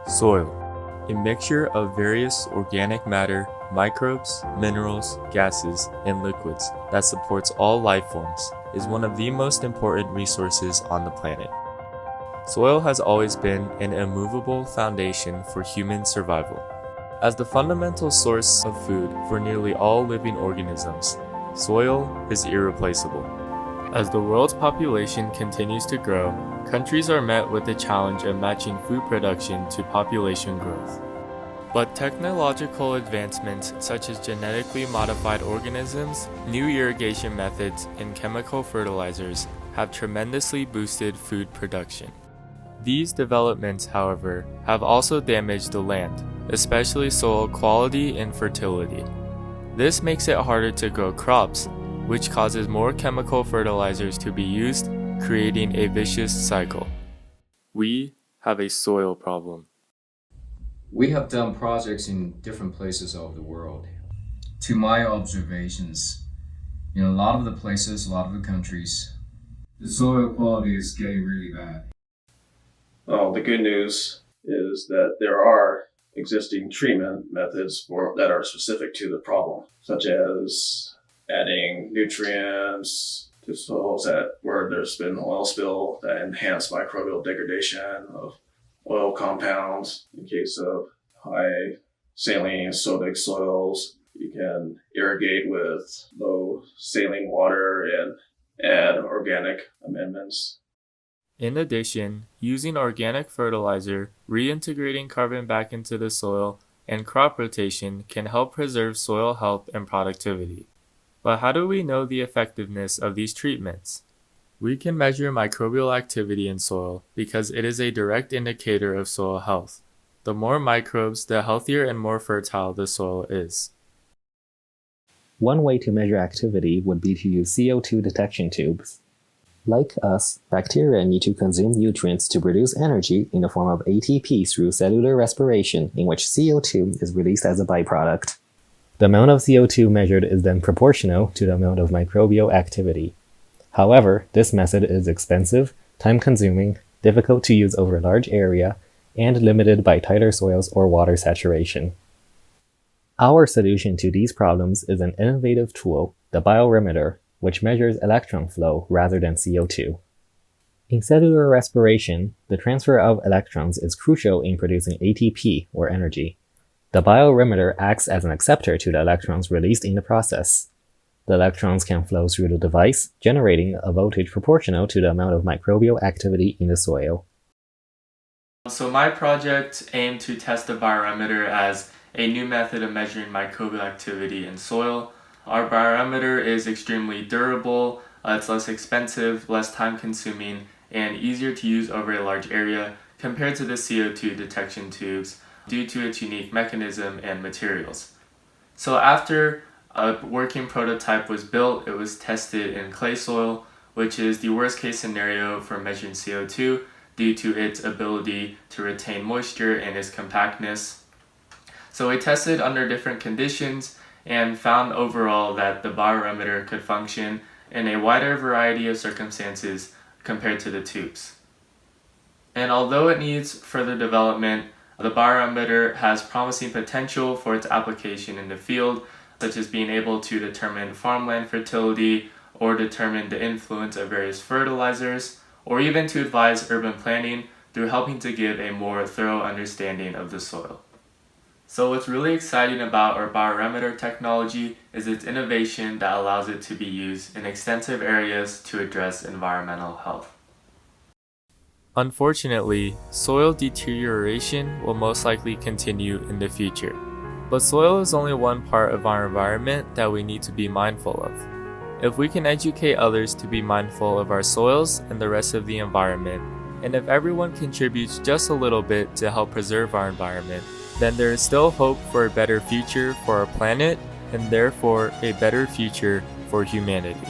Soil, a mixture of various organic matter, microbes, minerals, gases, and liquids that supports all life forms, is one of the most important resources on the planet. Soil has always been an immovable foundation for human survival. As the fundamental source of food for nearly all living organisms, soil is irreplaceable. As the world's population continues to grow, countries are met with the challenge of matching food production to population growth. But technological advancements such as genetically modified organisms, new irrigation methods, and chemical fertilizers have tremendously boosted food production. These developments, however, have also damaged the land, especially soil quality and fertility. This makes it harder to grow crops, which causes more chemical fertilizers to be used, creating a vicious cycle. We have a soil problem. We have done projects in different places of the world. To my observations, in a lot of the places, a lot of the countries, the soil quality is getting really bad. Well, the good news is that there are existing treatment methods that are specific to the problem, such as adding nutrients to soils where there's been oil spill that enhance microbial degradation of oil compounds. In case of high saline sodic soils, you can irrigate with low saline water and add organic amendments. In addition, using organic fertilizer, reintegrating carbon back into the soil, and crop rotation can help preserve soil health and productivity. But how do we know the effectiveness of these treatments? We can measure microbial activity in soil because it is a direct indicator of soil health. The more microbes, the healthier and more fertile the soil is. One way to measure activity would be to use CO2 detection tubes. Like us, bacteria need to consume nutrients to produce energy in the form of ATP through cellular respiration, in which CO2 is released as a byproduct. The amount of CO2 measured is then proportional to the amount of microbial activity. However, this method is expensive, time-consuming, difficult to use over a large area, and limited by tighter soils or water saturation. Our solution to these problems is an innovative tool, the BioRemeter, which measures electron flow rather than CO2. In cellular respiration, the transfer of electrons is crucial in producing ATP, or energy. The BioRemeter acts as an acceptor to the electrons released in the process. The electrons can flow through the device, generating a voltage proportional to the amount of microbial activity in the soil. So my project aimed to test the BioRemeter as a new method of measuring microbial activity in soil. Our BioRemeter is extremely durable, it's less expensive, less time-consuming, and easier to use over a large area compared to the CO2 detection tubes due to its unique mechanism and materials. So after a working prototype was built, it was tested in clay soil, which is the worst case scenario for measuring CO2 due to its ability to retain moisture and its compactness. So we tested under different conditions and found overall that the BioRemeter could function in a wider variety of circumstances compared to the tubes. And although it needs further development, the BioRemeter has promising potential for its application in the field, such as being able to determine farmland fertility or determine the influence of various fertilizers, or even to advise urban planning through helping to give a more thorough understanding of the soil. So what's really exciting about our BioRemeter technology is its innovation that allows it to be used in extensive areas to address environmental health. Unfortunately, soil deterioration will most likely continue in the future. But soil is only one part of our environment that we need to be mindful of. If we can educate others to be mindful of our soils and the rest of the environment, and if everyone contributes just a little bit to help preserve our environment, then there is still hope for a better future for our planet and therefore a better future for humanity.